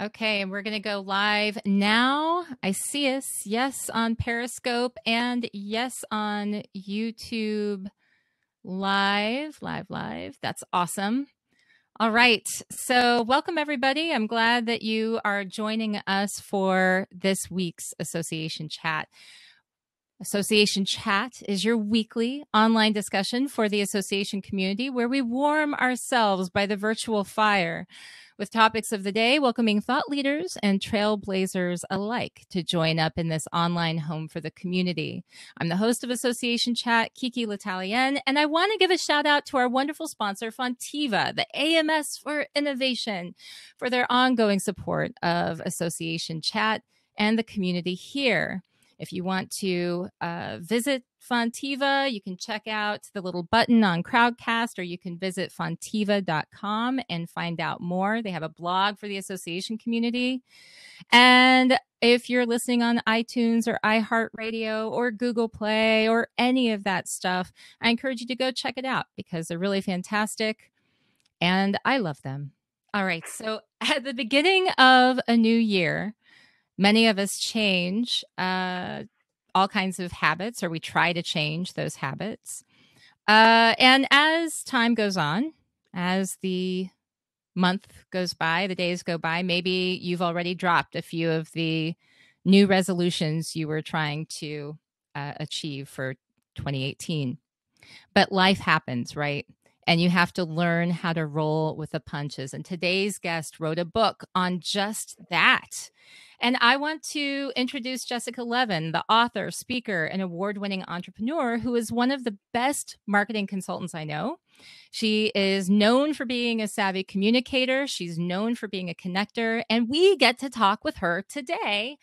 Okay, and we're going to go live now. I see us, yes, on Periscope and yes, on YouTube live. That's awesome. All right. So welcome, everybody. I'm glad that you are joining us for this week's Association Chat. Association Chat is your weekly online discussion for the association community where we warm ourselves by the virtual fire with topics of the day, welcoming thought leaders and trailblazers alike to join up in this online home for the community. I'm the host of Association Chat, Kiki L'Italienne, and I want to give a shout out to our wonderful sponsor, Fontiva, the AMS for Innovation, for their ongoing support of Association Chat and the community here. If you want to visit Fontiva, you can check out the little button on Crowdcast, or you can visit fontiva.com and find out more. They have a blog for the association community. And if you're listening on iTunes or iHeartRadio or Google Play or any of that stuff, I encourage you to go check it out because they're really fantastic and I love them. All right. So at the beginning of a new year, many of us change all kinds of habits, or we try to change those habits. And as time goes on, as the month goes by, the days go by, maybe you've already dropped a few of the new resolutions you were trying to achieve for 2018. But life happens, right? And you have to learn how to roll with the punches. And today's guest wrote a book on just that. And I want to introduce Jessica Levin, the author, speaker, and award-winning entrepreneur who is one of the best marketing consultants I know. She is known for being a savvy communicator. She's known for being a connector. And we get to talk with her today.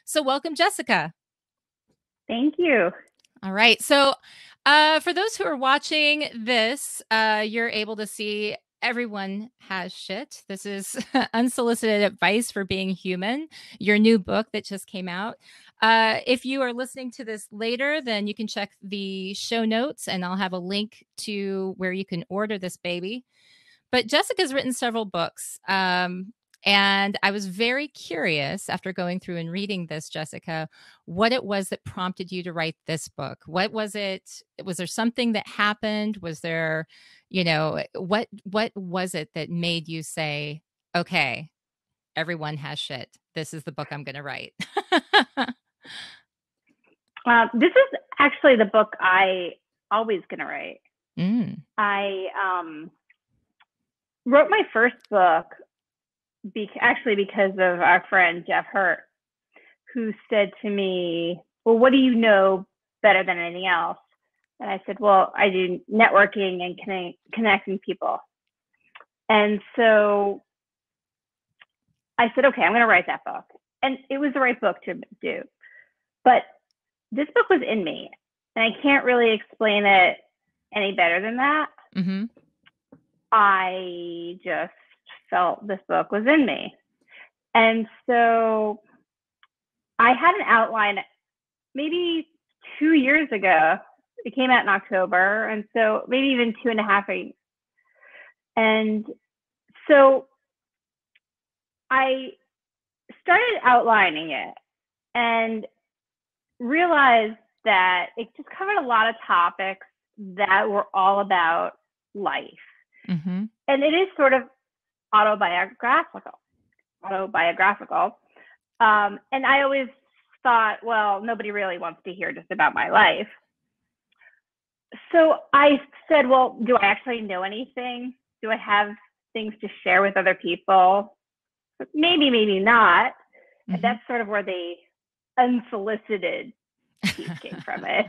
So welcome, Jessica. Thank you. All right. So for those who are watching this, you're able to see everyone has shit. This is Unsolicited Advice for Being Human, your new book that just came out. If you are listening to this later, then you can check the show notes and I'll have a link to where you can order this baby. But Jessica's written several books. And I was very curious after going through and reading this, Jessica, what it was that prompted you to write this book. What was it? Was there something that happened? Was there, what was it that made you say, okay, everyone has shit. This is the book I'm going to write. This is actually the book I always going to write. I wrote my first book because of our friend Jeff Hurt, who said to me, well, what do you know better than anything else? And I said, well, I do networking and connecting people. And so I said, okay, I'm going to write that book. And it was the right book to do. But this book was in me, and I can't really explain it any better than that. Mm-hmm. I just felt this book was in me. And so I had an outline maybe 2 years ago. It came out in October, and so maybe even 2.5. And so I started outlining it and realized that it just covered a lot of topics that were all about life. Mm-hmm. And it is sort of autobiographical. And I always thought, well, nobody really wants to hear just about my life. So I said, well, do I actually know anything? Do I have things to share with other people? Maybe, maybe not. Mm-hmm. And that's sort of where the unsolicited piece came from it.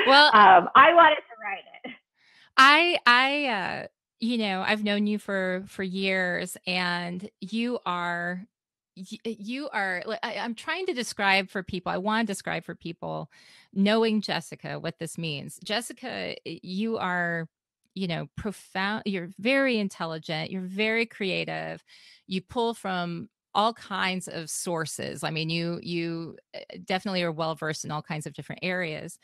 Well, I wanted to write it. I've known you for years, and you are, I'm trying to describe for people, I want to describe for people, knowing Jessica, what this means. Jessica, you are, profound, you're very intelligent, you're very creative, you pull from all kinds of sources. I mean, you definitely are well-versed in all kinds of different areas,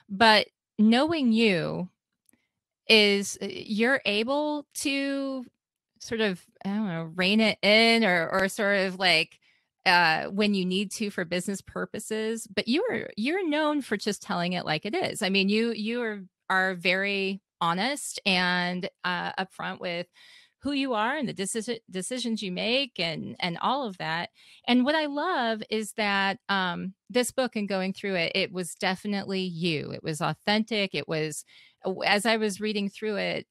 but knowing you is you're able to sort of, I don't know, rein it in, or sort of like when you need to for business purposes. But you're known for just telling it like it is. I mean, are very honest and upfront with who you are and the decisions you make, and all of that. And what I love is that this book, and going through it, it was definitely you. It was authentic. It was, as I was reading through it,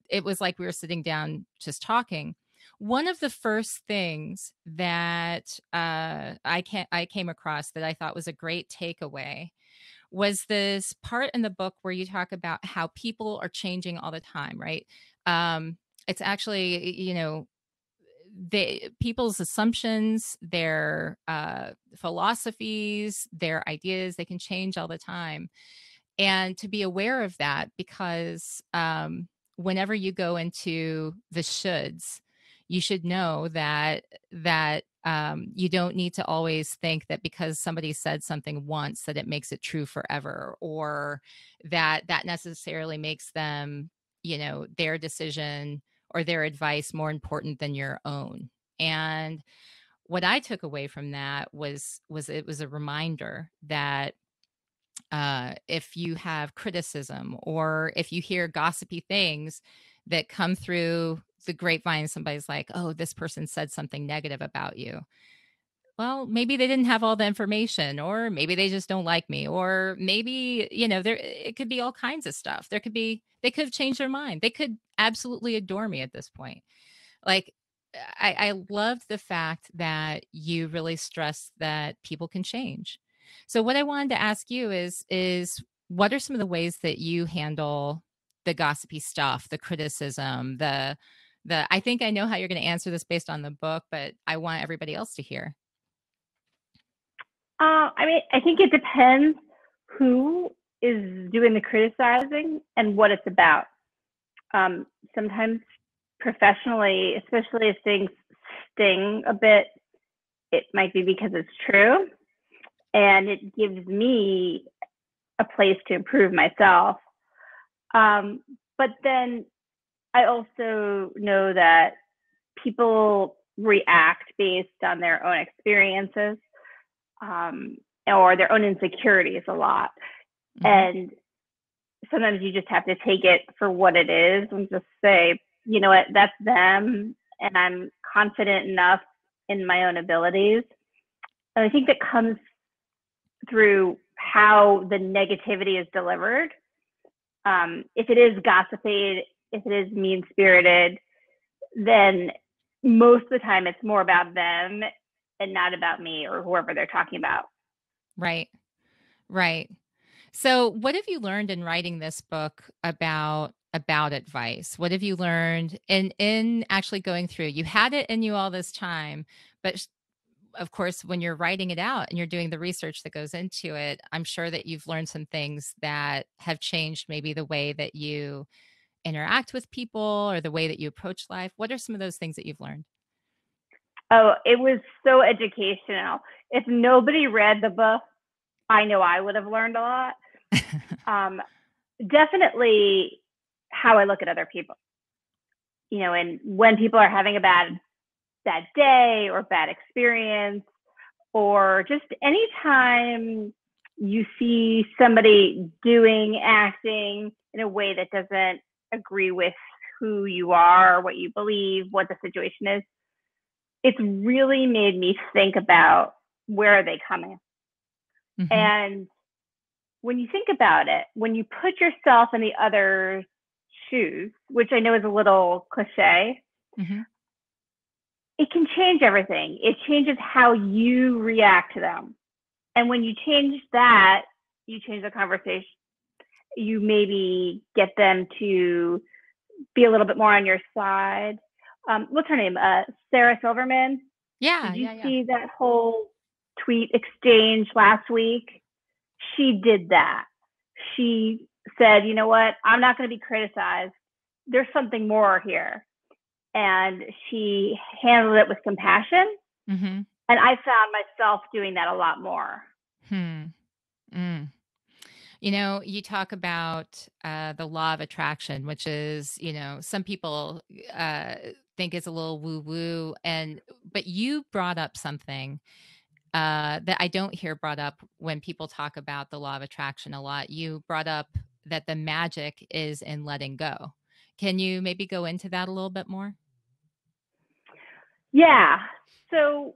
it was like we were sitting down just talking. One of the first things that I came across that I thought was a great takeaway was this part in the book where you talk about how people are changing all the time, right? It's actually, people's assumptions, their philosophies, their ideas, they can change all the time. And to be aware of that, because whenever you go into the shoulds, you should know that you don't need to always think that because somebody said something once that it makes it true forever, or that necessarily makes them, their decision or their advice more important than your own. And what I took away from that was it was a reminder that if you have criticism, or if you hear gossipy things that come through the grapevine, somebody's like, oh, this person said something negative about you. Well, maybe they didn't have all the information, or maybe they just don't like me, or maybe, there, it could be all kinds of stuff. They could have changed their mind. They could absolutely adore me at this point. Like, I loved the fact that you really stressed that people can change. So what I wanted to ask you is what are some of the ways that you handle the gossipy stuff, the criticism, the I think I know how you're going to answer this based on the book, but I want everybody else to hear. I mean, I think it depends who is doing the criticizing and what it's about. Sometimes professionally, especially if things sting a bit, it might be because it's true, and it gives me a place to improve myself. But then I also know that people react based on their own experiences, or their own insecurities a lot. Mm-hmm. And sometimes you just have to take it for what it is and just say, you know what, that's them, and I'm confident enough in my own abilities. And I think that comes through how the negativity is delivered. If it is gossipy, if it is mean-spirited, then most of the time it's more about them and not about me or whoever they're talking about. Right. Right. So what have you learned in writing this book about advice? What have you learned in actually going through? You had it in you all this time, but of course, when you're writing it out and you're doing the research that goes into it, I'm sure that you've learned some things that have changed maybe the way that you interact with people or the way that you approach life. What are some of those things that you've learned? Oh, it was so educational. If nobody read the book, I know I would have learned a lot. Definitely how I look at other people. And when people are having a bad day or bad experience, or just anytime you see somebody acting in a way that doesn't agree with who you are, what you believe, what the situation is, it's really made me think about where are they coming. Mm-hmm. And when you think about it, when you put yourself in the other's shoes, which I know is a little cliche, mm-hmm. it can change everything. It changes how you react to them. And when you change that, you change the conversation. You maybe get them to be a little bit more on your side. What's her name? Sarah Silverman. Yeah. Did you see that whole tweet exchange last week? She did that. She said, you know what? I'm not going to be criticized. There's something more here. And she handled it with compassion. Mm-hmm. And I found myself doing that a lot more. You talk about the law of attraction, which is, some people think is a little woo woo. But you brought up something that I don't hear brought up when people talk about the law of attraction a lot. You brought up that the magic is in letting go. Can you maybe go into that a little bit more? Yeah. So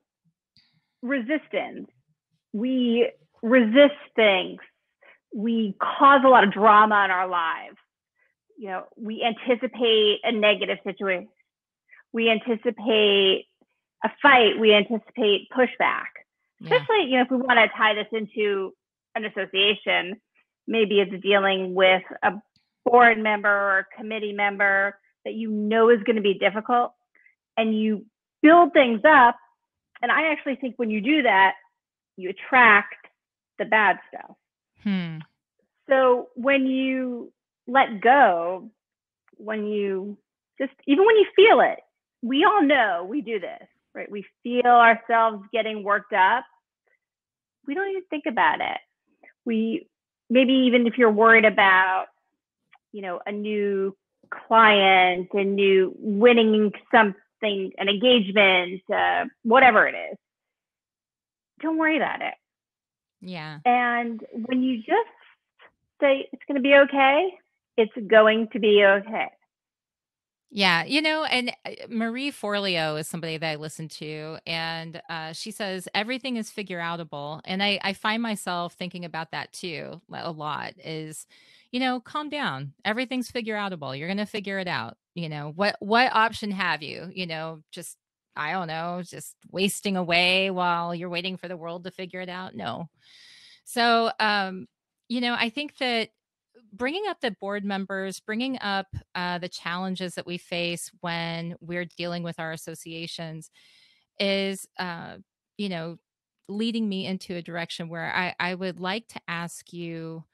resistance. We resist things. We cause a lot of drama in our lives. We anticipate a negative situation. We anticipate a fight. We anticipate pushback. Yeah. Especially, if we want to tie this into an association, maybe it's dealing with a board member or a committee member that is going to be difficult, and you build things up. And I actually think when you do that, you attract the bad stuff. So when you let go, even when you feel it, we all know we do this, right? We feel ourselves getting worked up. We don't even think about it. Maybe even if you're worried about, a new client, a new winning something, an engagement, whatever it is, don't worry about it. Yeah. And when you just say it's going to be okay, it's going to be okay. Yeah, and Marie Forleo is somebody that I listen to, and she says everything is figure outable, and I find myself thinking about that too a lot. Is calm down, everything's figure outable. You're gonna figure it out. What option have you? Just I don't know, just wasting away while you're waiting for the world to figure it out. No. So, I think that bringing up the board members, bringing up the challenges that we face when we're dealing with our associations is, leading me into a direction where I would like to ask you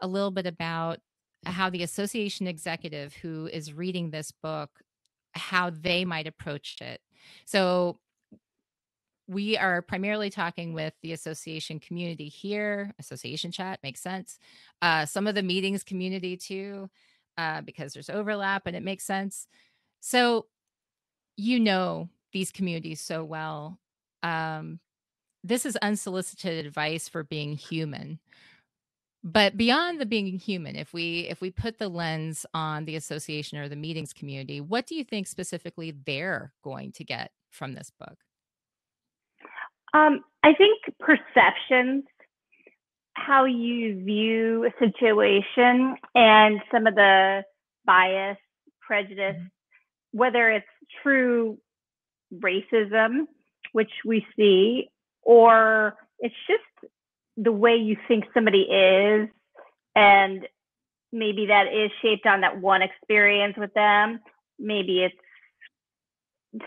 a little bit about how the association executive who is reading this book, how they might approach it. So we are primarily talking with the association community here. Association chat makes sense. Some of the meetings community too, because there's overlap and it makes sense. So these communities so well. This is unsolicited advice for being human. But beyond the being human, if we put the lens on the association or the meetings community, what do you think specifically they're going to get from this book? I think perceptions, how you view a situation, and some of the bias, prejudice, whether it's true racism, which we see, or it's just the way you think somebody is, and maybe that is shaped on that one experience with them. Maybe it's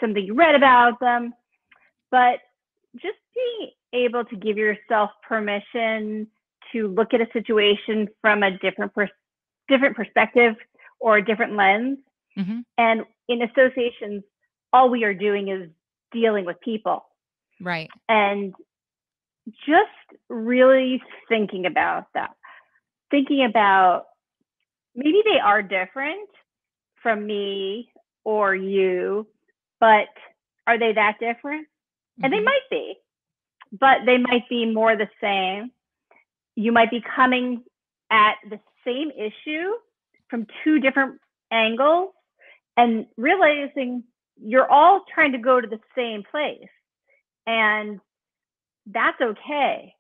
something you read about them, but just being able to give yourself permission to look at a situation from a different perspective or a different lens. Mm-hmm. And in associations, all we are doing is dealing with people. Right. And just really thinking about that. Thinking about maybe they are different from me or you, but are they that different? And they might be, but they might be more the same. You might be coming at the same issue from two different angles and realizing you're all trying to go to the same place. And that's okay.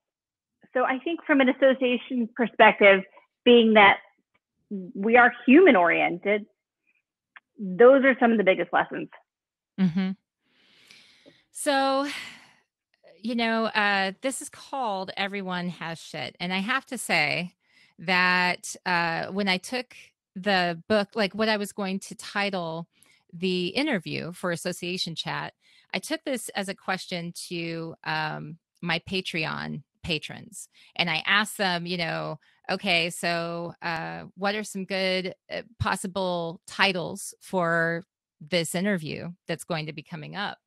So I think from an association perspective, being that we are human oriented, those are some of the biggest lessons. Mm-hmm. So, this is called Everyone Has Shit. And I have to say that when I took the book, like what I was going to title the interview for Association Chat, I took this as a question to my Patreon patrons. And I asked them, okay, so what are some good possible titles for this interview that's going to be coming up?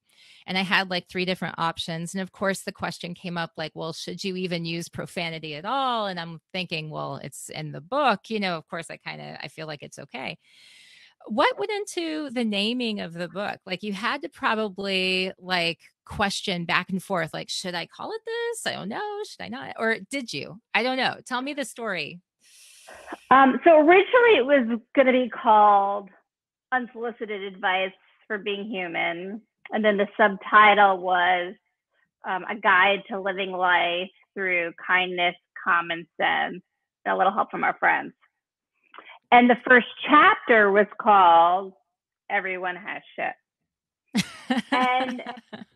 And I had like 3 different options. And of course, the question came up like, well, should you even use profanity at all? And I'm thinking, well, it's in the book, of course, I feel like it's okay. What went into the naming of the book? Like you had to probably like question back and forth, like, should I call it this? I don't know. Should I not? Or did you? I don't know. Tell me the story. So originally it was going to be called Unsolicited Advice for Being Human. And then the subtitle was A Guide to Living Life Through Kindness, Common Sense, and a little help from our friends. And the first chapter was called Everyone Has Shit. And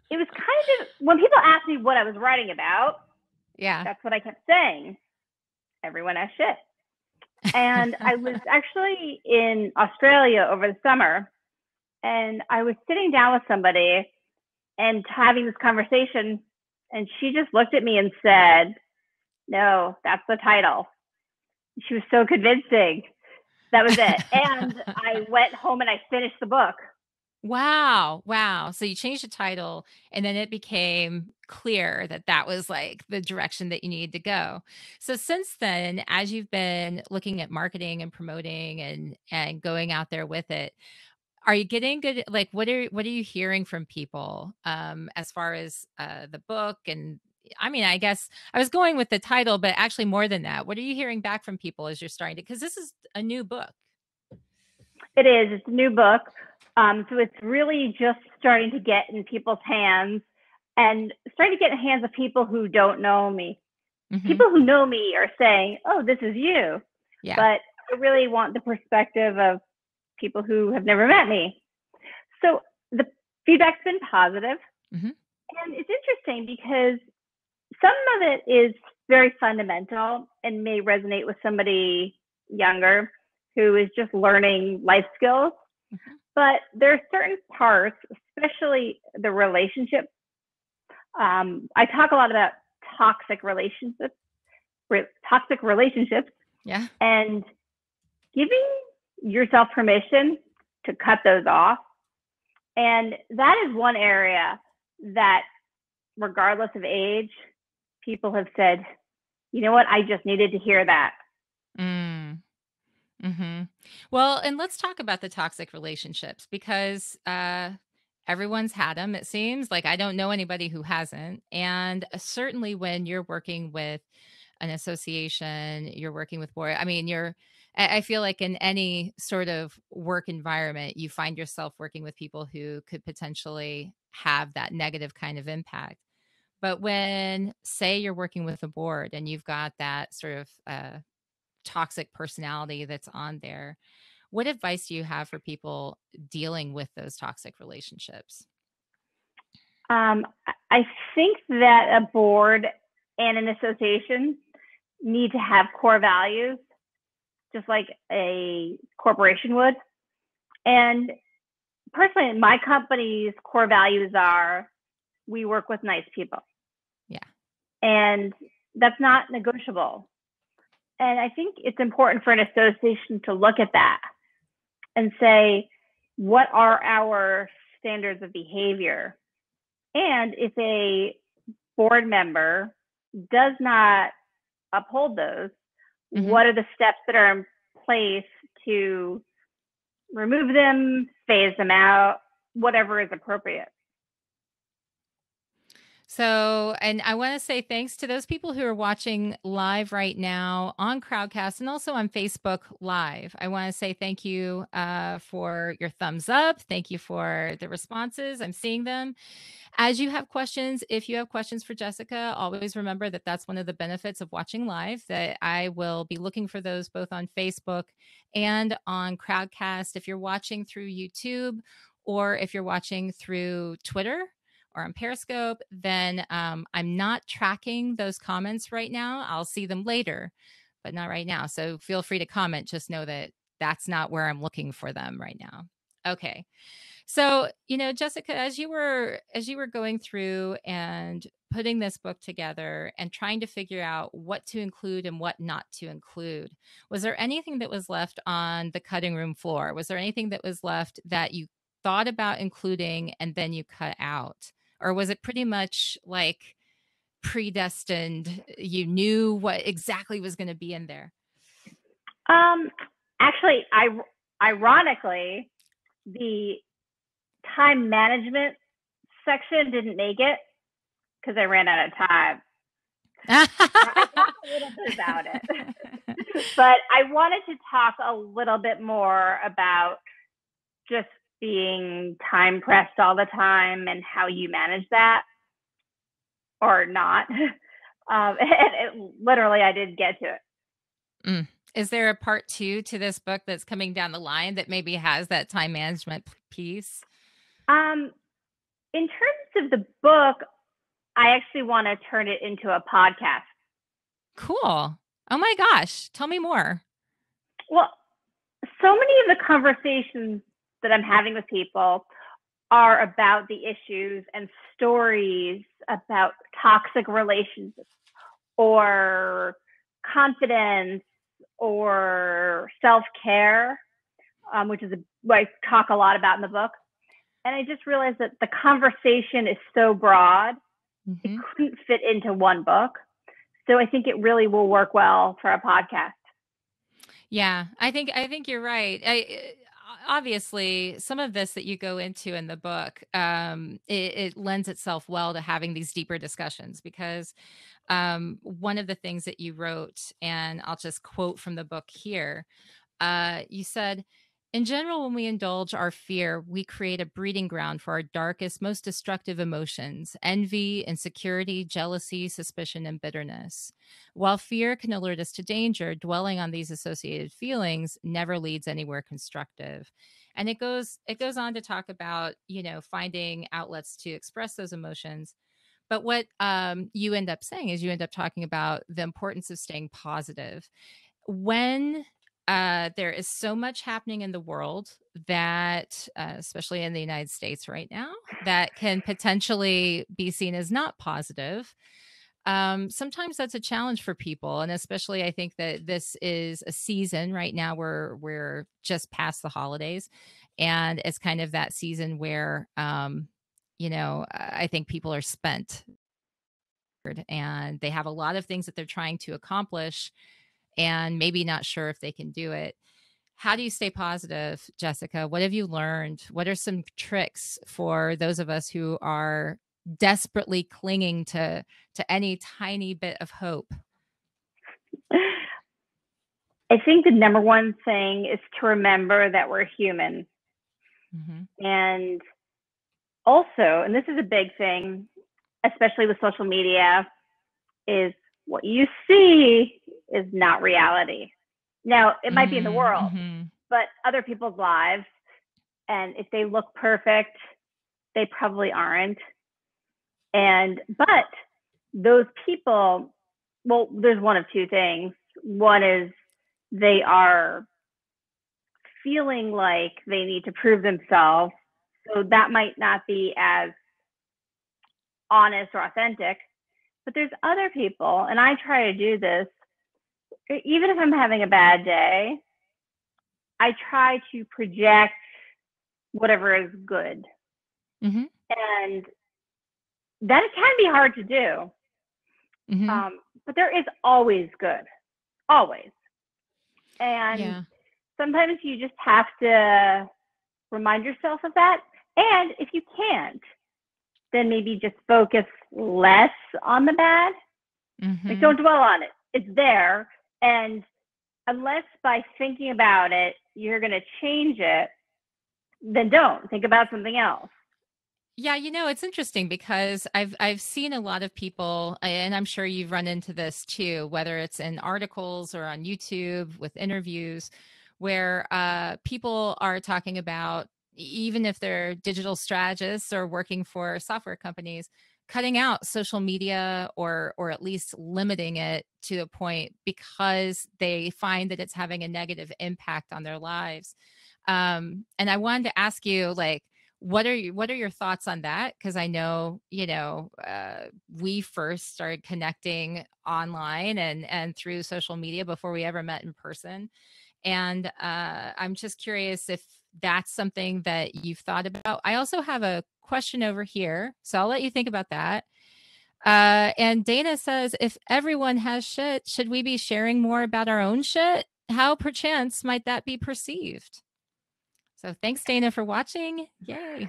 it was kind of, when people asked me what I was writing about, yeah, that's what I kept saying. Everyone has shit. And I was actually in Australia over the summer, and I was sitting down with somebody and having this conversation, and she just looked at me and said, no, that's the title. She was so convincing. That was it. And I went home and I finished the book. Wow. Wow. So you changed the title and then it became clear that that was like the direction that you needed to go. So since then, as you've been looking at marketing and promoting and going out there with it, are you getting good? Like, what are you hearing from people as far as the book? And I mean, I guess I was going with the title, but actually more than that, what are you hearing back from people as you're starting to? Because this is a new book. It is. It's a new book. So it's really just starting to get in people's hands and starting to get in the hands of people who don't know me. Mm-hmm. People who know me are saying, oh, this is you. Yeah. But I really want the perspective of people who have never met me. So the feedback's been positive. Mm-hmm. And it's interesting because some of it is very fundamental and may resonate with somebody younger who is just learning life skills. Mm-hmm. But there are certain parts, especially the relationship. I talk a lot about toxic relationships, yeah, and giving yourself permission to cut those off. And that is one area that, regardless of age, people have said, you know what, I just needed to hear that. Mm-hmm. Well, and let's talk about the toxic relationships because everyone's had them, it seems. Like I don't know anybody who hasn't. And certainly when you're working with an association, you're working with board. I mean, I feel like in any sort of work environment, you find yourself working with people who could potentially have that negative kind of impact. But when, say, you're working with a board and you've got that sort of toxic personality that's on there, what advice do you have for people dealing with those toxic relationships? I think that a board and an association need to have core values, just like a corporation would. And personally, my company's core values are we work with nice people. Yeah. And that's not negotiable. And I think it's important for an association to look at that and say, what are our standards of behavior? And if a board member does not uphold those, mm-hmm. what are the steps that are in place to remove them, phase them out, whatever is appropriate? So, and I want to say thanks to those people who are watching live right now on Crowdcast and also on Facebook Live. I want to say thank you for your thumbs up. Thank you for the responses. I'm seeing them. As you have questions, if you have questions for Jessica, always remember that that's one of the benefits of watching live, that I will be looking for those both on Facebook and on Crowdcast. If you're watching through YouTube or if you're watching through Twitter, or on Periscope, then I'm not tracking those comments right now. I'll see them later, but not right now. So feel free to comment. Just know that that's not where I'm looking for them right now. Okay. So, Jessica, as you were going through and putting this book together and trying to figure out what to include and what not to include, was there anything that was left on the cutting room floor? Was there anything that was left that you thought about including and then you cut out? or was it pretty much like predestined? You knew what exactly was going to be in there? Actually, ironically, the time management section didn't make it because I ran out of time. I talked a little bit about it, but I wanted to talk a little bit more about just being time pressed all the time and how you manage that or not. Literally, I did get to it. Mm. Is there a part 2 to this book that's coming down the line that maybe has that time management piece? In terms of the book, I actually want to turn it into a podcast. Cool. Oh my gosh. Tell me more. Well, so many of the conversations that I'm having with people are about the issues and stories about toxic relationships or confidence or self-care, which is what I talk a lot about in the book. And I just realized that the conversation is so broad, it couldn't fit into one book. So I think it really will work well for a podcast. Yeah, I think you're right. Obviously, some of this that you go into in the book, it lends itself well to having these deeper discussions because one of the things that you wrote, and I'll just quote from the book here, you said, in general, when we indulge our fear, we create a breeding ground for our darkest, most destructive emotions: envy, insecurity, jealousy, suspicion, and bitterness. While fear can alert us to danger, dwelling on these associated feelings never leads anywhere constructive. And it goes on to talk about, finding outlets to express those emotions. But what you end up saying is you end up talking about the importance of staying positive. When there is so much happening in the world that, especially in the United States right now, that can potentially be seen as not positive. Sometimes that's a challenge for people. And especially, I think that this is a season right now where we're just past the holidays. And it's kind of that season where, I think people are spent and they have a lot of things that they're trying to accomplish and maybe not sure if they can do it. How do you stay positive, Jessica? What have you learned? What are some tricks for those of us who are desperately clinging to any tiny bit of hope? I think the number one thing is to remember that we're human. And also, and this is a big thing, especially with social media, is what you see is not reality. Now, it might be in the world, but other people's lives, and if they look perfect, they probably aren't. But those people, well, there's one of two things. One is they are feeling like they need to prove themselves. So that might not be as honest or authentic. But there's other people, and I try to do this, even if I'm having a bad day, I try to project whatever is good. And that can be hard to do. But there is always good, always. And sometimes you just have to remind yourself of that. And if you can't, then maybe just focus less on the bad. Like, don't dwell on it. It's there. And unless by thinking about it, you're going to change it, then don't. Think about something else. Yeah, it's interesting because I've seen a lot of people, and I'm sure you've run into this too, whether it's in articles or on YouTube with interviews, where people are talking about, even if they're digital strategists or working for software companies, cutting out social media or at least limiting it to a point because they find that it's having a negative impact on their lives. And I wanted to ask you, like, what are your thoughts on that? Because I know, we first started connecting online and through social media before we ever met in person. And I'm just curious if that's something that you've thought about. I also have a question over here, so I'll let you think about that. And Dana says, if everyone has shit, should we be sharing more about our own shit? How perchance might that be perceived? So thanks, Dana, for watching. Yay.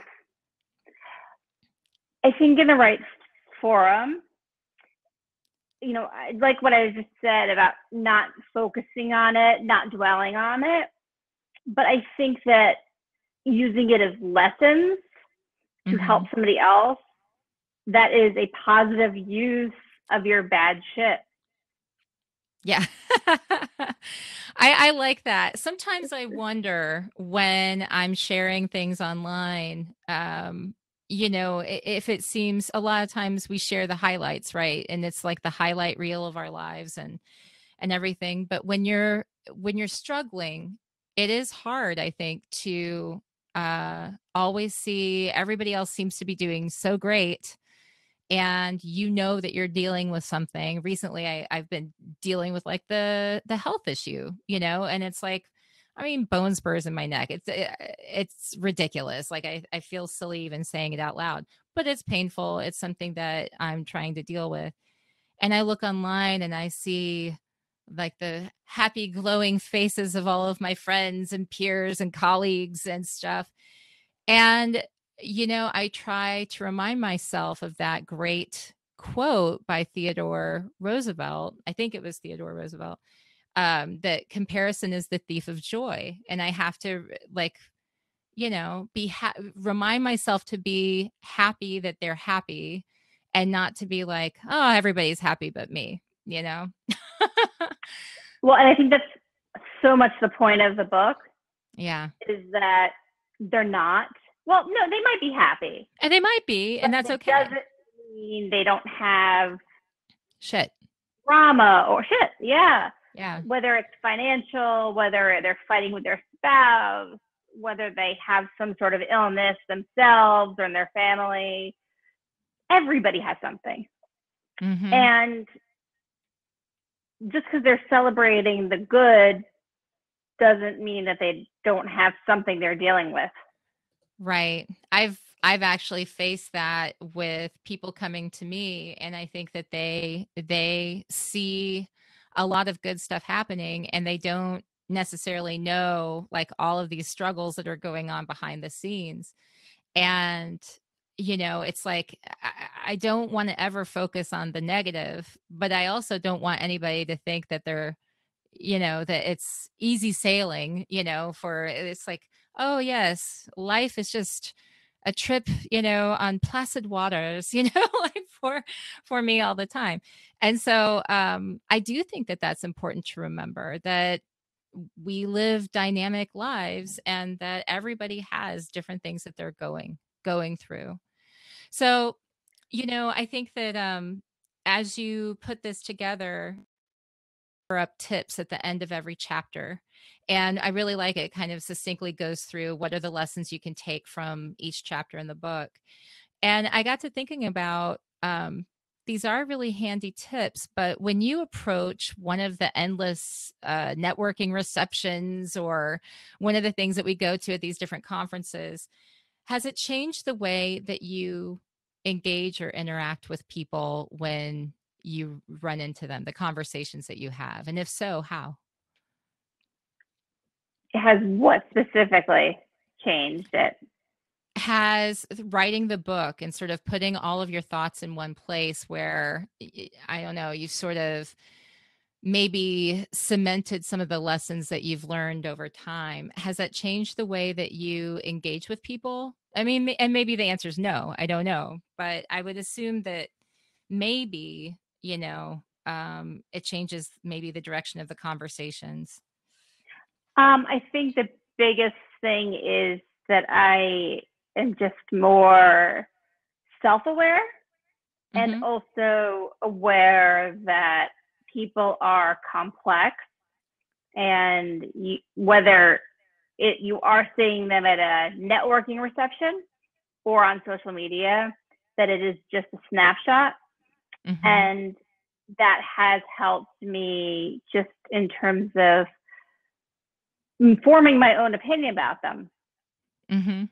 I think in the right forum, like what I just said about not focusing on it, not dwelling on it. But I think that using it as lessons to help somebody else, that is a positive use of your bad shit. Yeah. I like that. Sometimes I wonder when I'm sharing things online, if it seems a lot of times we share the highlights, right? And it's like the highlight reel of our lives and everything. But when you're struggling, it is hard, I think, to always see everybody else seems to be doing so great, and that you're dealing with something. Recently I've been dealing with like the health issue, and it's like, I mean, bone spurs in my neck. It's ridiculous. Like I feel silly even saying it out loud, but it's painful. It's something that I'm trying to deal with. And I look online and I see like the happy glowing faces of all of my friends and peers and colleagues and stuff. And, I try to remind myself of that great quote by Theodore Roosevelt. I think it was Theodore Roosevelt, that comparison is the thief of joy. And I have to like, remind myself to be happy that they're happy and not to be like, oh, everybody's happy but me, Well, and I think that's so much the point of the book. Yeah. Is that they're not. Well, no, they might be happy. And they might be, and that's okay. Doesn't mean they don't have shit. Drama or shit. Yeah. Yeah. Whether it's financial, whether they're fighting with their spouse, whether they have some sort of illness themselves or in their family, everybody has something. And just because they're celebrating the good doesn't mean that they don't have something they're dealing with. Right. I've actually faced that with people coming to me, and I think that they see a lot of good stuff happening, and they don't necessarily know like all of these struggles that are going on behind the scenes. And it's like I don't want to ever focus on the negative, but I also don't want anybody to think that they're that it's easy sailing, for it's like, oh yes, life is just a trip, on placid waters, like for me all the time. And so I do think that that's important to remember, that we live dynamic lives and that everybody has different things that they're going through. So, I think that as you put this together, up tips at the end of every chapter. And I really like it. Kind of succinctly goes through what are the lessons you can take from each chapter in the book. And I got to thinking about these are really handy tips, but when you approach one of the endless networking receptions or one of the things that we go to at these different conferences, has it changed the way that you engage or interact with people when you run into them, the conversations that you have? And if so, how? It has what specifically changed it? Has writing the book and sort of putting all of your thoughts in one place where, I don't know, you've sort of maybe cemented some of the lessons that you've learned over time. Has that changed the way that you engage with people? I mean, and maybe the answer is no, I don't know, but I would assume that maybe, it changes maybe the direction of the conversations. I think the biggest thing is that I am just more self-aware and also aware that people are complex, and whether you are seeing them at a networking reception or on social media, that it is just a snapshot. And that has helped me just in terms of forming my own opinion about them. Mm-hmm.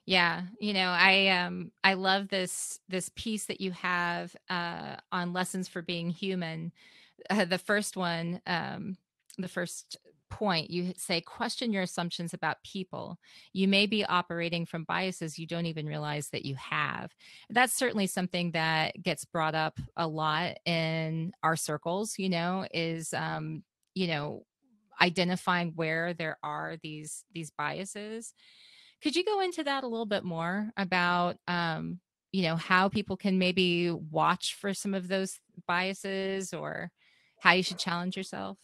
Yeah, I love this piece that you have on lessons for being human. The first one, the first point, you say, question your assumptions about people. You may be operating from biases you don't even realize that you have. That's certainly something that gets brought up a lot in our circles, is, you know, identifying where there are these biases. Could you go into that a little bit more about, how people can maybe watch for some of those biases or how you should challenge yourself?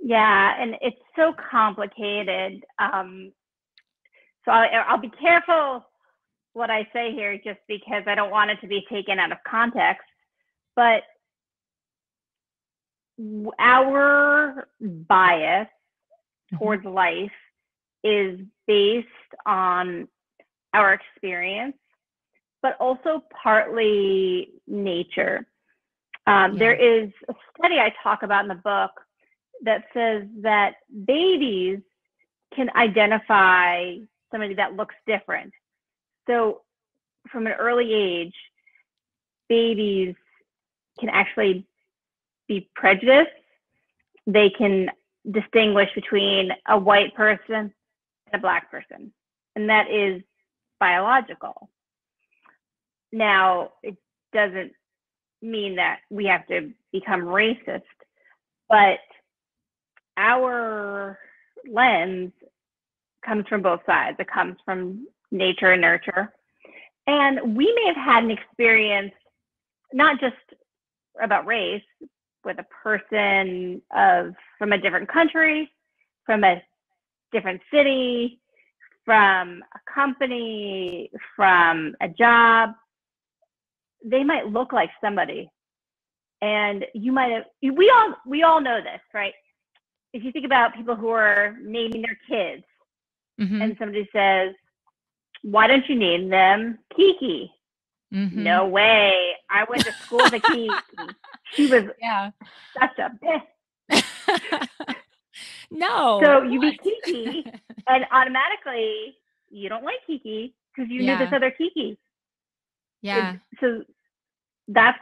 Yeah, and it's so complicated. So I'll be careful what I say here just because I don't want it to be taken out of context. But our bias towards life is based on our experience, but also partly nature. There is a study I talk about in the book that says that babies can identify somebody that looks different. So from an early age, babies can actually be prejudiced. They can distinguish between a white person and a black person, and that is biological. Now, it doesn't mean that we have to become racist, but our lens comes from both sides. It comes from nature and nurture. And we may have had an experience, not just about race, with a person from a different country, from a different city, from a company, from a job. They might look like somebody. And you might have, we all know this, right? If you think about people who are naming their kids, and somebody says, why don't you name them Kiki? No way. I went to school with a Kiki. She was such a bitch. No. So you meet Kiki, and automatically you don't like Kiki because you knew this other Kiki. Yeah. So that's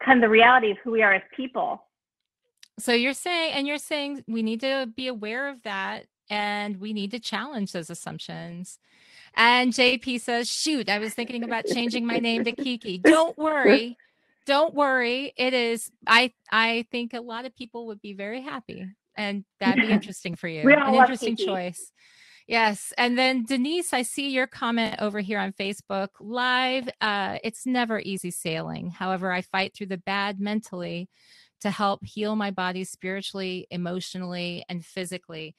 kind of the reality of who we are as people. So you're saying we need to be aware of that and we need to challenge those assumptions. And JP says, shoot, I was thinking about changing my name to Kiki. Don't worry. Don't worry. It is, I think a lot of people would be very happy, and that'd be interesting for you. We all An love interesting Kiki. choice. Yes. And then Denise, I see your comment over here on Facebook Live. It's never easy sailing. However, I fight through the bad mentally to help heal my body spiritually, emotionally, and physically.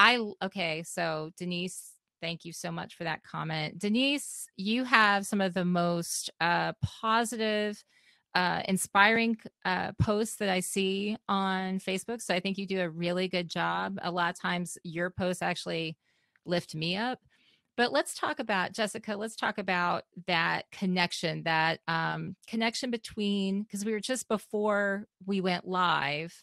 Okay, so Denise, thank you so much for that comment. Denise, you have some of the most positive, inspiring posts that I see on Facebook. So I think you do a really good job. A lot of times your posts actually lift me up. But let's talk about, Jessica, let's talk about that connection, connection between, because we were just before we went live,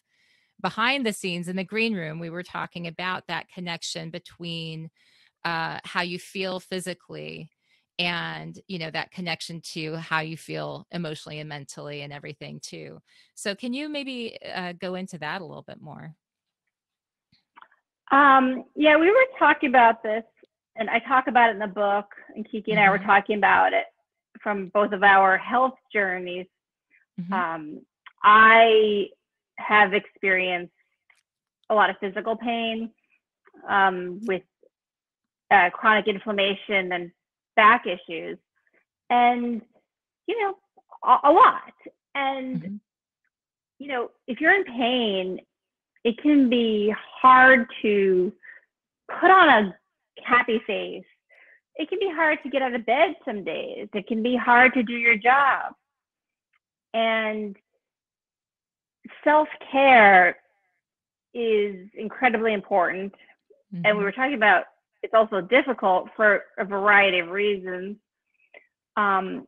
behind the scenes in the green room, we were talking about that connection between how you feel physically and, that connection to how you feel emotionally and mentally and everything too. So can you maybe go into that a little bit more? Yeah, we were talking about this, and I talk about it in the book, and Kiki and I were talking about it from both of our health journeys. I have experienced a lot of physical pain with chronic inflammation and back issues, and a lot. And if you're in pain, it can be hard to put on a happy face. It can be hard to get out of bed some days. It can be hard to do your job. And self-care is incredibly important. And we were talking about it's also difficult for a variety of reasons. But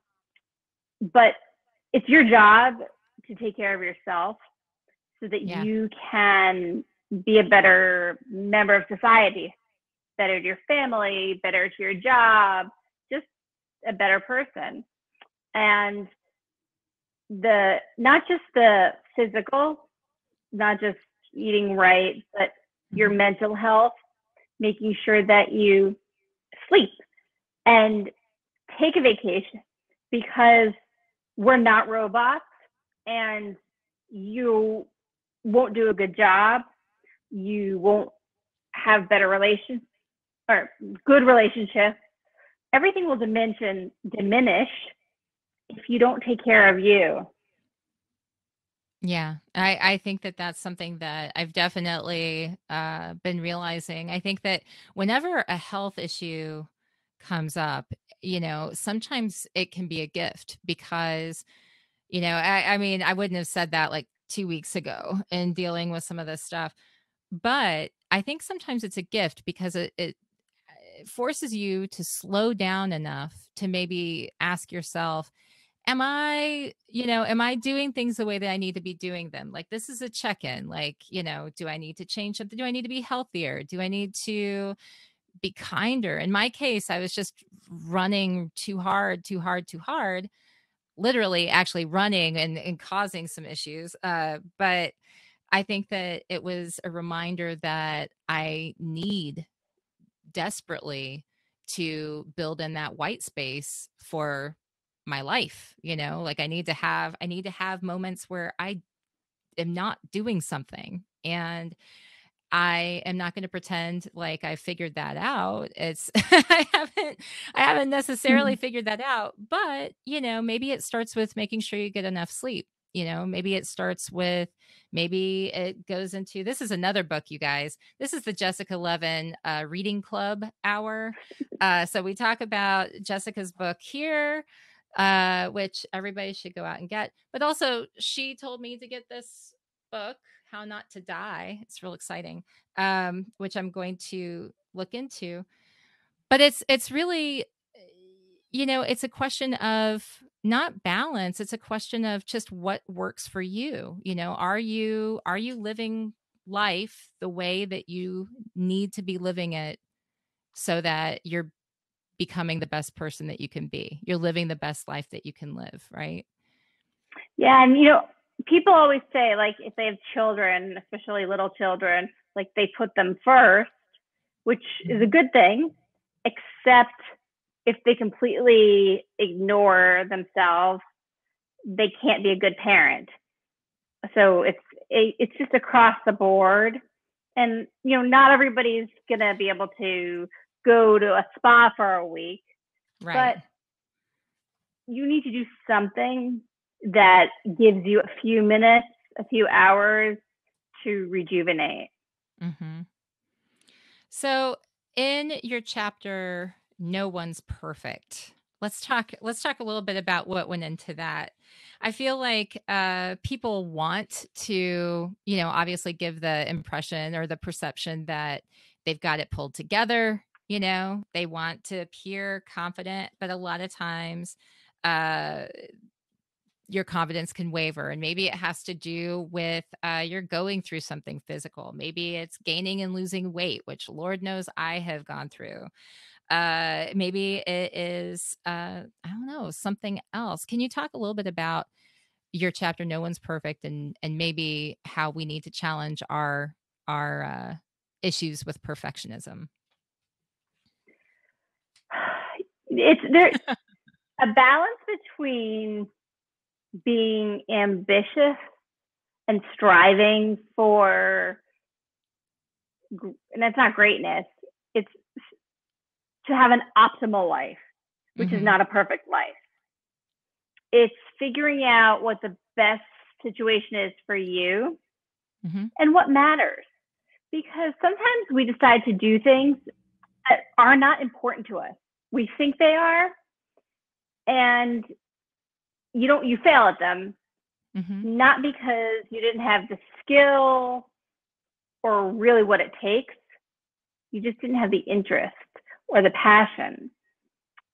it's your job to take care of yourself so that you can be a better member of society, better to your family, better to your job, just a better person. And not just the physical, not just eating right, but your mental health, making sure that you sleep and take a vacation, because we're not robots and you won't do a good job. You won't have better relations or good relationships. Everything will diminish if you don't take care of you. Yeah, I think that that's something that I've definitely been realizing. I think that whenever a health issue comes up, sometimes it can be a gift because, I mean, I wouldn't have said that like 2 weeks ago in dealing with some of this stuff, but I think sometimes it's a gift because it forces you to slow down enough to maybe ask yourself, am I doing things the way that I need to be doing them? Like, this is a check-in. Like, do I need to change something? Do I need to be healthier? Do I need to be kinder? In my case, I was just running too hard, too hard, too hard, literally actually running and causing some issues. But I think that it was a reminder that I need desperately to build in that white space for my life. Like, I need to have moments where I am not doing something, and I am not going to pretend like I figured that out. It's I haven't necessarily figured that out, but maybe it starts with making sure you get enough sleep. Maybe it starts with, maybe it goes into, this is another book, you guys. This is the Jessica Levin reading club hour. So we talk about Jessica's book here, which everybody should go out and get. But also, she told me to get this book, How Not to Die. It's real exciting, which I'm going to look into. But it's really, it's a question of not balance. It's a question of just what works for you. Are you living life the way that you need to be living it so that you're becoming the best person that you can be? You're living the best life that you can live, right? Yeah, and people always say, like, if they have children, especially little children, like, they put them first, which is a good thing, except if they completely ignore themselves, they can't be a good parent. So it's just across the board, and not everybody's gonna be able to go to a spa for a week, Right. but you need to do something that gives you a few minutes, a few hours to rejuvenate. Mm-hmm. So, in your chapter, No One's Perfect, let's talk a little bit about what went into that. I feel like people want to, obviously give the impression or the perception that they've got it pulled together. They want to appear confident, but a lot of times uh your confidence can waver, and maybe it has to do with you're going through something physical. Maybe it's gaining and losing weight, which Lord knows I have gone through. Maybe it is I don't know, something else. Can you talk a little bit about your chapter, No One's Perfect, and maybe how we need to challenge our issues with perfectionism? It's there a balance between being ambitious and striving for, and that's not greatness, it's to have an optimal life, which is not a perfect life. It's figuring out what the best situation is for you and what matters. Because sometimes we decide to do things that are not important to us. We think they are, and you fail at them, not because you didn't have the skill or really what it takes. You just didn't have the interest or the passion.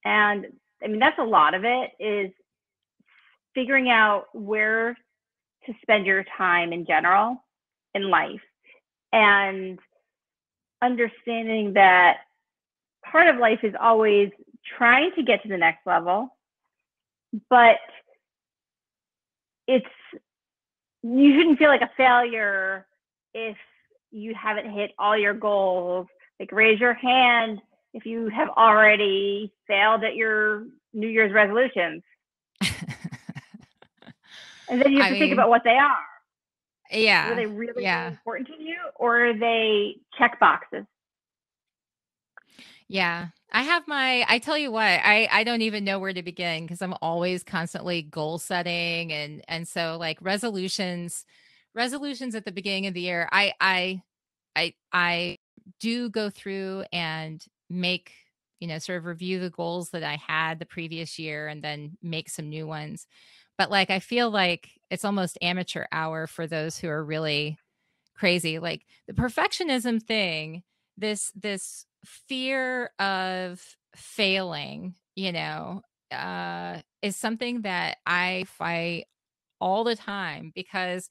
And I mean, that's a lot of it, is figuring out where to spend your time in general in life. and understanding that part of life is always trying to get to the next level, but it's you shouldn't feel like a failure if you haven't hit all your goals. Like, raise your hand if you have already failed at your New Year's resolutions. And then you have to think about what they are. Yeah. Were they really important to you, or are they check boxes? Yeah. I tell you what, I don't even know where to begin because I'm always constantly goal setting. And so like resolutions at the beginning of the year, I do go through and make, sort of review the goals that I had the previous year and then make some new ones. But like, I feel like it's almost amateur hour for those who are really crazy. Like the perfectionism thing, this fear of failing, is something that I fight all the time because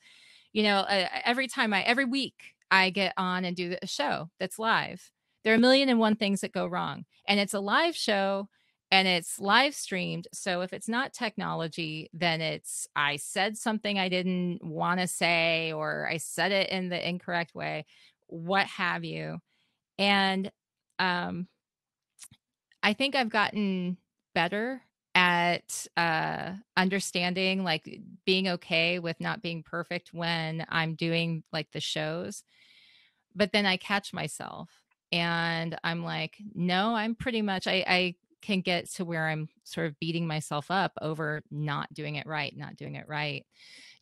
every week I get on and do a show that's live. There are a million and one things that go wrong, and it's a live show and it's live streamed. So if it's not technology, then it's I said something I didn't want to say, or I said it in the incorrect way, what have you. And um, I think I've gotten better at understanding, like being okay with not being perfect when I'm doing like the shows. But then I catch myself and I'm like, no, I'm pretty much, I can get to where I'm sort of beating myself up over not doing it right, not doing it right.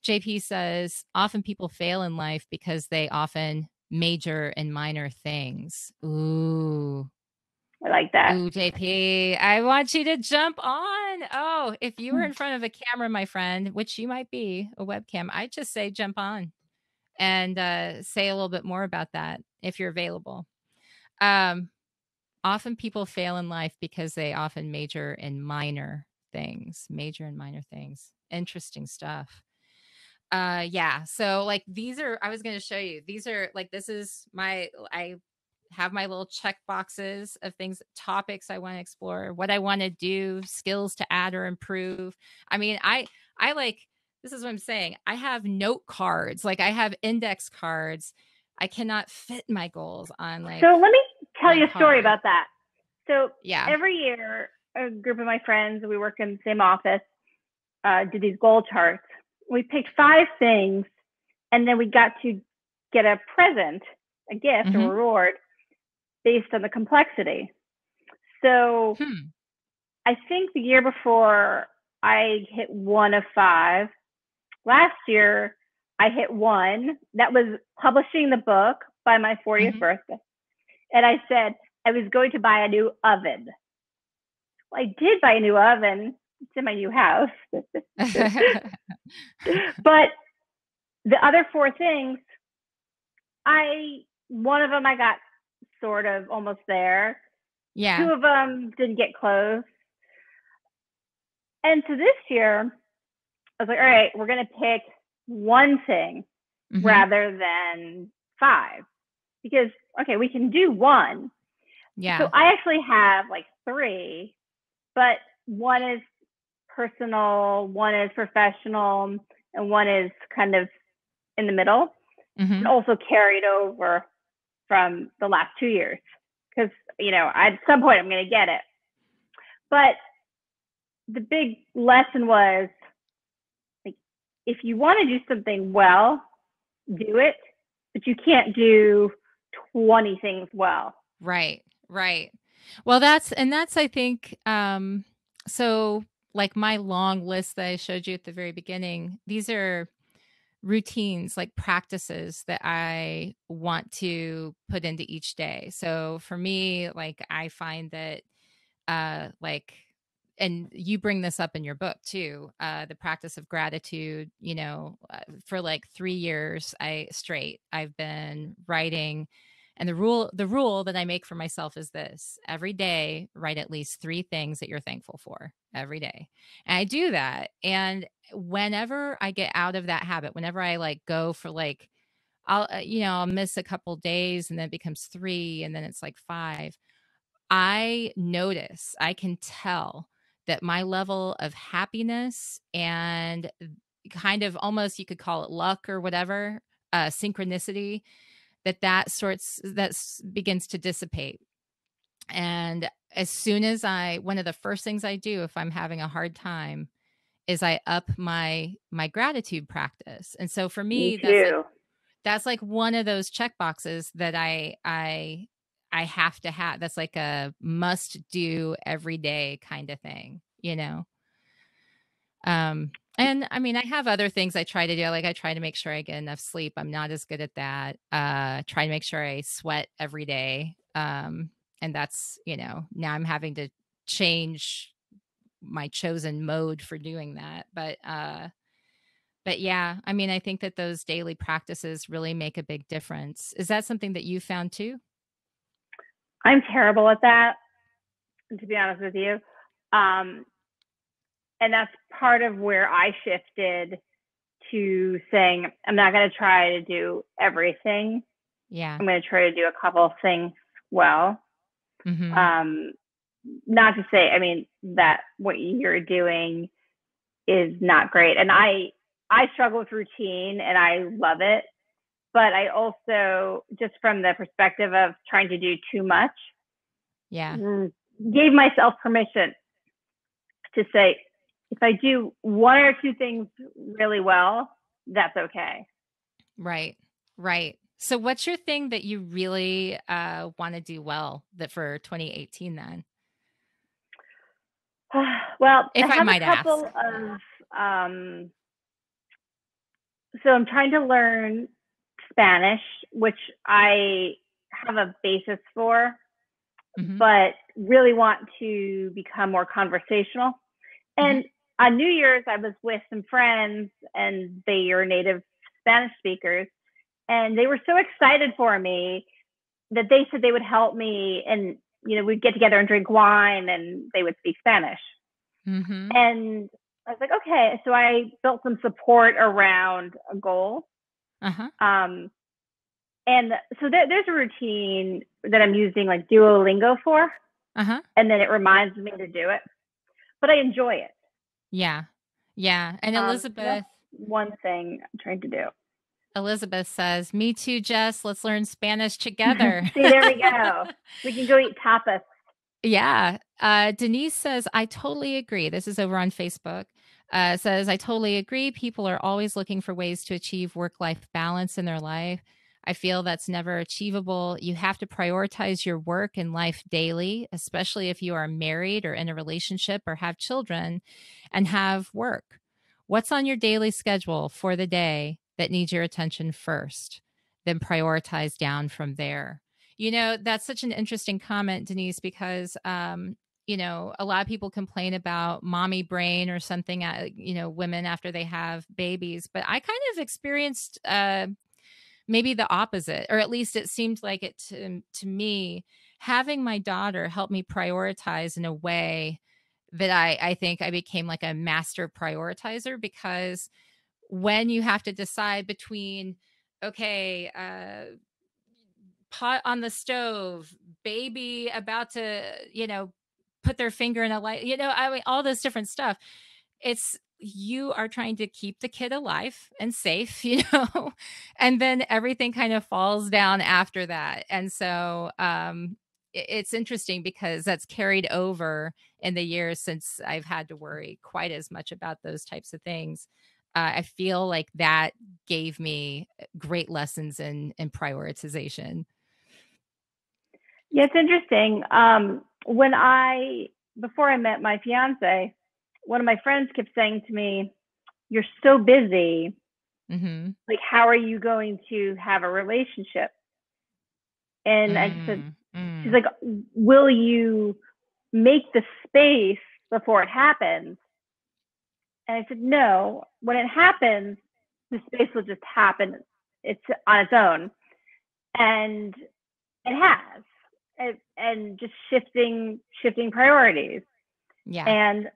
JP says, often people fail in life because they often major in minor things. Ooh. I like that. Ooh, JP, I want you to jump on. Oh, if you were in front of a camera, my friend, which you might be, a webcam, I'd just say jump on and say a little bit more about that if you're available. Often people fail in life because they often major in minor things. Interesting stuff. Yeah. So like I was going to show you, I have my little check boxes of things, topics I want to explore, what I want to do, skills to add or improve. I mean, I like, this is what I'm saying. I have note cards, like I have index cards. I cannot fit my goals on like. So let me tell you a story card. about that. So yeah, every year, a group of my friends, we work in the same office, did these goal charts. We picked 5 things, and then we got to get a present, a gift, a reward based on the complexity. So I think the year before I hit 1 of 5. Last year I hit 1. That was publishing the book by my 40th birthday. And I said I was going to buy a new oven. Well, I did buy a new oven. It's in my new house. But the other 4 things, one of them I got sort of almost there. Yeah. 2 of them didn't get close. And so this year, I was like, all right, we're going to pick 1 thing rather than 5. Because, okay, we can do 1. Yeah. So I actually have like 3, but 1 is personal, 1 is professional, and 1 is kind of in the middle. And also carried over from the last 2 years. Because, at some point I'm going to get it. But the big lesson was, like, if you want to do something well, do it, but you can't do 20 things well. Right. Well, that's I think, so like my long list that I showed you at the very beginning, these are routines, like practices that I want to put into each day. So for me, like I find that like, and you bring this up in your book too, the practice of gratitude, for like 3 years I've been writing. And the rule that I make for myself is this: every day, write at least 3 things that you're thankful for every day. And I do that. And whenever I get out of that habit, whenever I like go for like I'll miss a couple days and then it becomes 3 and then it's like 5. I can tell that my level of happiness and kind of almost you could call it luck or whatever, synchronicity, begins to dissipate. And as soon as one of the first things I do if I'm having a hard time is I up my gratitude practice. And so for Me me, too. that's like one of those check boxes that I have to have. That's like a must do every day kind of thing, you know? And I mean, I have other things I try to do. Like I try to make sure I get enough sleep. I'm not as good at that. Try to make sure I sweat every day. And that's, now I'm having to change my chosen mode for doing that. But yeah, I mean, I think that those daily practices really make a big difference. Is that something that you found too? I'm terrible at that, to be honest with you. And that's part of where I shifted to saying, I'm not going to try to do everything. Yeah. I'm going to try to do a couple of things well. Mm-hmm. Not to say, I mean, that what you're doing is not great. And I struggle with routine and I love it. But I also, just from the perspective of trying to do too much, Yeah. gave myself permission to say, if I do one or two things really well, that's okay. Right. Right. So what's your thing that you really want to do well that for 2018 then? Well, I If I have a might couple ask. of, so I'm trying to learn Spanish, which I have a basis for, Mm-hmm. but really want to become more conversational. Mm-hmm. And on New Year's, I was with some friends, and they are native Spanish speakers, and they were so excited for me that they said they would help me, and we'd get together and drink wine, and they would speak Spanish. Mm-hmm. And I was like, okay. So I built some support around a goal. Uh-huh. Um, and so there's a routine that I'm using like Duolingo for, Uh-huh. and then it reminds me to do it. But I enjoy it. Yeah. Yeah. And So that's one thing I'm trying to do. Elizabeth says, "Me too, Jess. Let's learn Spanish together." See, there we go. We can go eat tapas. Yeah. Denise says, I totally agree. This is over on Facebook. Says, I totally agree. People are always looking for ways to achieve work life balance in their life. I feel that's never achievable. You have to prioritize your work and life daily, especially if you are married or in a relationship or have children and have work. What's on your daily schedule for the day that needs your attention first? Then prioritize down from there. That's such an interesting comment, Denise, because, a lot of people complain about mommy brain or something, women after they have babies. But I kind of experienced maybe the opposite, or at least it seemed like it to me. Having my daughter help me prioritize in a way that I think I became like a master prioritizer because when you have to decide between, okay, pot on the stove, baby about to, put their finger in a light, I mean, all this different stuff. It's you are trying to keep the kid alive and safe, and then everything kind of falls down after that. And so it's interesting because that's carried over in the years since I've had to worry quite as much about those types of things. I feel like that gave me great lessons in prioritization. Yeah, it's interesting. Before I met my fiance, one of my friends kept saying to me, "You're so busy. Mm-hmm. Like, how are you going to have a relationship?" And I said, she's like, "Will you make the space before it happens?" And I said, "No. When it happens, the space will just happen. It's on its own." And it has. And just shifting priorities. Yeah. And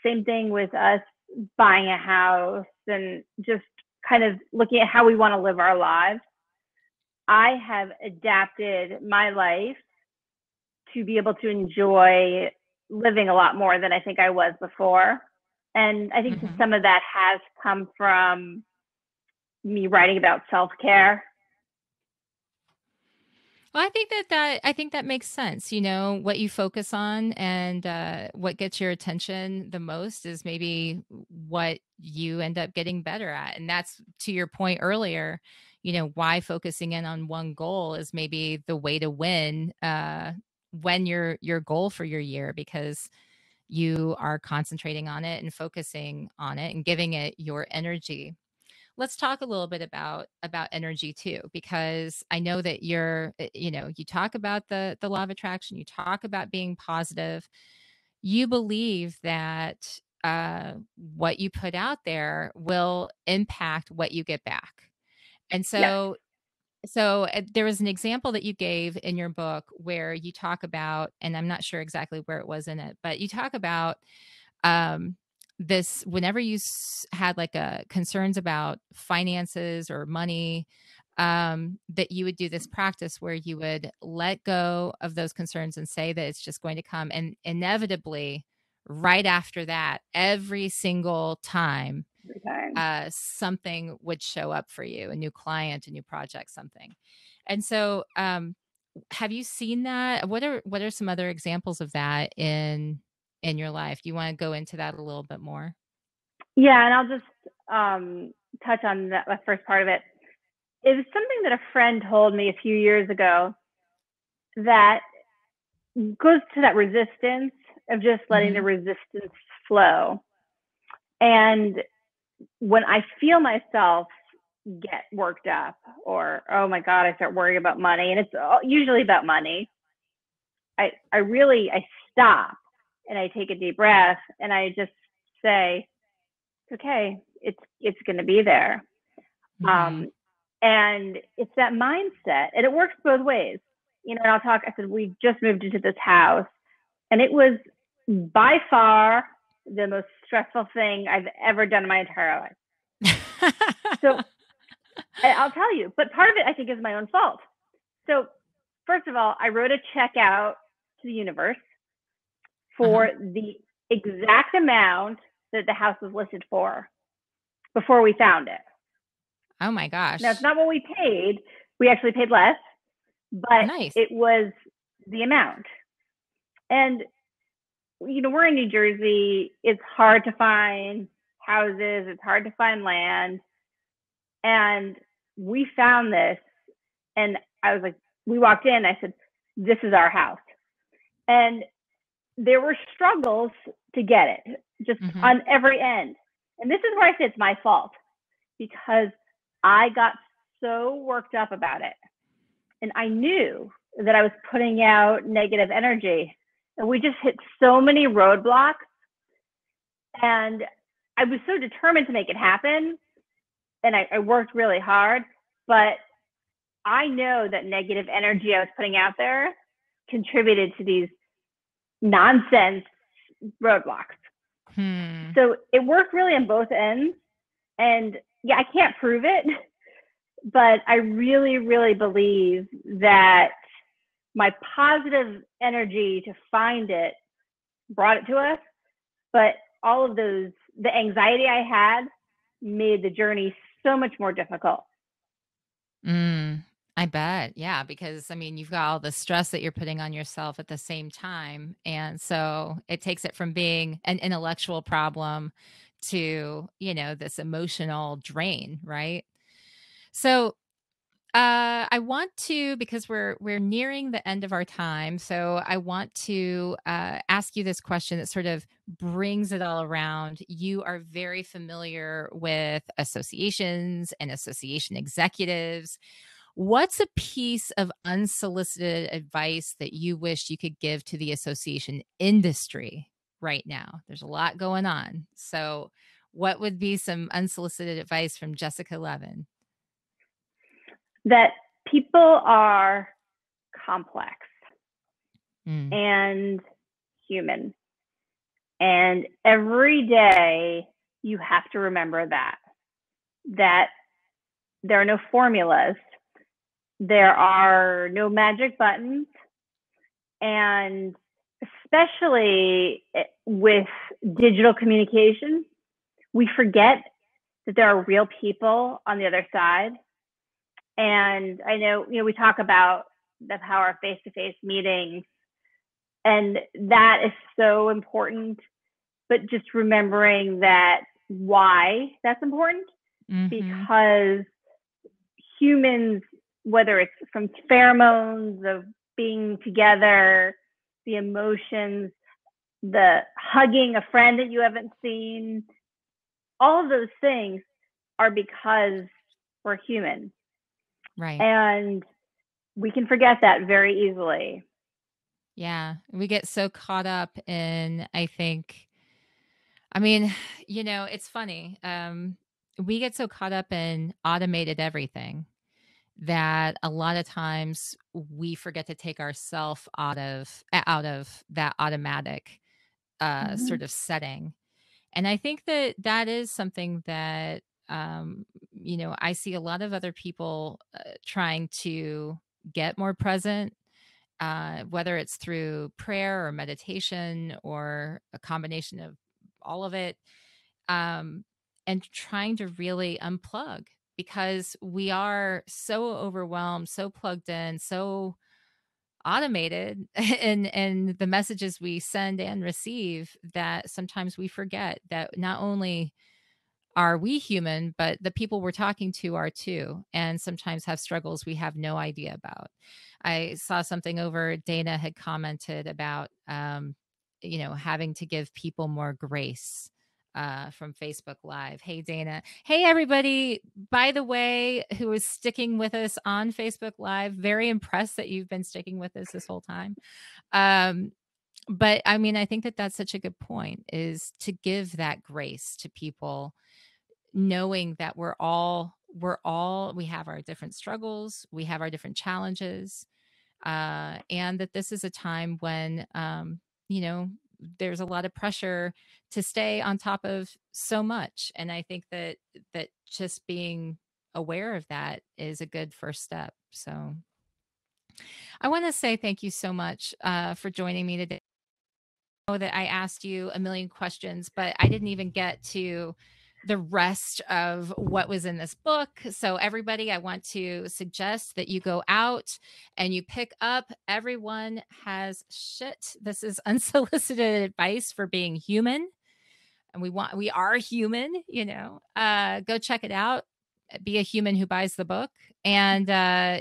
same thing with us buying a house and just kind of looking at how we want to live our lives. I have adapted my life to be able to enjoy living a lot more than I think I was before. And I think Mm-hmm. some of that has come from me writing about self-care. Well, I think that makes sense. You know, what you focus on and what gets your attention the most is maybe what you end up getting better at. And that's to your point earlier, you know, why focusing in on one goal is maybe the way to win when your goal for your year, because you are concentrating on it and focusing on it and giving it your energy. Let's talk a little bit about energy too, because I know that you know, you talk about the law of attraction, you talk about being positive. You believe that what you put out there will impact what you get back. And Yes. there was an example that you gave in your book where you talk about, and I'm not sure exactly where it was in it, but you talk about um, this whenever you had like a concerns about finances or money, that you would do this practice where you would let go of those concerns and say that it's just going to come, and inevitably right after that, every single time, Every time. something would show up for you, a new client, a new project, something. And so have you seen that? What are some other examples of that in your life? Do you want to go into that a little bit more? Yeah, and I'll just touch on the first part of it. It was something that a friend told me a few years ago that goes to that resistance of just letting the Mhm. resistance flow. And when I feel myself get worked up, or oh my god, I start worrying about money, and it's usually about money, I stop and I take a deep breath and I just say, it's okay, it's going to be there. Mhm. um and it's that mindset, and it works both ways. You know, and I said, we just moved into this house, and it was by far the most stressful thing I've ever done in my entire life. So I'll tell you, but part of it I think is my own fault. So first of all, I wrote a check out to the universe Uh-huh. for the exact amount that the house was listed for before we found it. Oh my Now, it's gosh. not what we paid. We actually paid less, but Nice. it was the amount. And, you know, we're in New Jersey. It's hard to find houses, it's hard to find land. And we found this, and I was like, we walked in, I said, this is our house. And there were struggles to get it, just Mhm. on every end. And this is where I say it's my fault, because I got so worked up about it. And I knew that I was putting out negative energy. And we just hit so many roadblocks. And I was so determined to make it happen. And I worked really hard. But I know that negative energy I was putting out there contributed to these nonsense roadblocks. Hmm. So it worked really on both ends. And yeah, I can't prove it, but I really, really believe that my positive energy to find it brought it to us. But all of the anxiety I had made the journey so much more difficult. Mm. I bet. Yeah, because I mean, you've got all the stress that you're putting on yourself at the same time. And so it takes it from being an intellectual problem to, you know, this emotional drain, right? So I want to, because we're nearing the end of our time, so I want to ask you this question that sort of brings it all around. You are very familiar with associations and association executives. What's a piece of unsolicited advice that you wish you could give to the association industry right now? There's a lot going on, so what would be some unsolicited advice from Jessica Levin? That people are complex Mm, and human. And every day you have to remember that there are no formulas, There are no magic buttons. And especially with digital communication, we forget that there are real people on the other side. And I know, we talk about the power of face-to-face meetings, and that is so important. But just remembering that why that's important, because humans, whether it's from pheromones of being together, the emotions, the hugging a friend that you haven't seen, all of those things are because we're human. Right. And we can forget that very easily. Yeah. We get so caught up in, I think, I mean, it's funny. We get so caught up in automated everything that a lot of times we forget to take ourselves out of that automatic sort of setting. And I think that that is something that I see a lot of other people trying to get more present, whether it's through prayer or meditation or a combination of all of it, and trying to really unplug, because we are so overwhelmed, so plugged in, so automated in the messages we send and receive, that sometimes we forget that not only are we human, but the people we're talking to are too, and sometimes have struggles we have no idea about. I saw something over, Dana had commented about, having to give people more grace from Facebook Live. Hey, Dana. Hey, everybody. By the way, who is sticking with us on Facebook Live, very impressed that you've been sticking with us this whole time. But I mean, I think that that's such a good point, is to give that grace to people, knowing that we have our different struggles, we have our different challenges, and that this is a time when, there's a lot of pressure to stay on top of so much. And I think that just being aware of that is a good first step. So I want to say thank you so much for joining me today. I know that I asked you a million questions, but I didn't even get to the rest of what was in this book. So everybody, I want to suggest that you go out and you pick up Everyone Has Shit. This is unsolicited advice for being human. And we are human, go check it out. Be a human who buys the book. And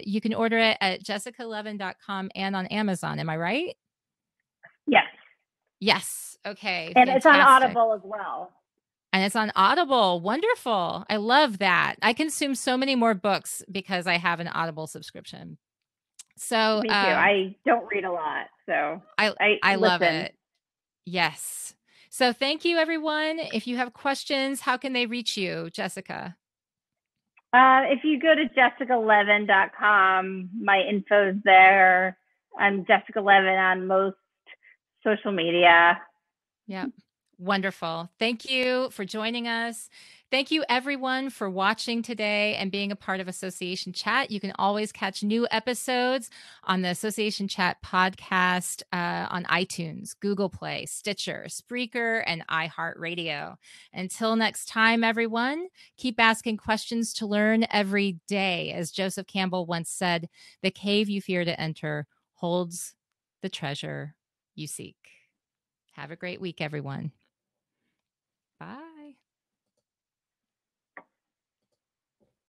you can order it at jessicalevin.com and on Amazon. Am I right? Yes. Yes. Okay. And fantastic. It's on Audible as well. And it's on Audible. Wonderful. I love that. I consume so many more books because I have an Audible subscription. So me too. I don't read a lot, so I love listen. it. Yes. So thank you, everyone. If you have questions, how can they reach you, Jessica? If you go to jessicalevin.com, my info's there. I'm Jessica Levin on most social media. Yeah. Wonderful. Thank you for joining us. Thank you, everyone, for watching today and being a part of Association Chat. You can always catch new episodes on the Association Chat podcast on iTunes, Google Play, Stitcher, Spreaker, and iHeartRadio. Until next time, everyone, keep asking questions to learn every day. As Joseph Campbell once said, the cave you fear to enter holds the treasure you seek. Have a great week, everyone. Bye.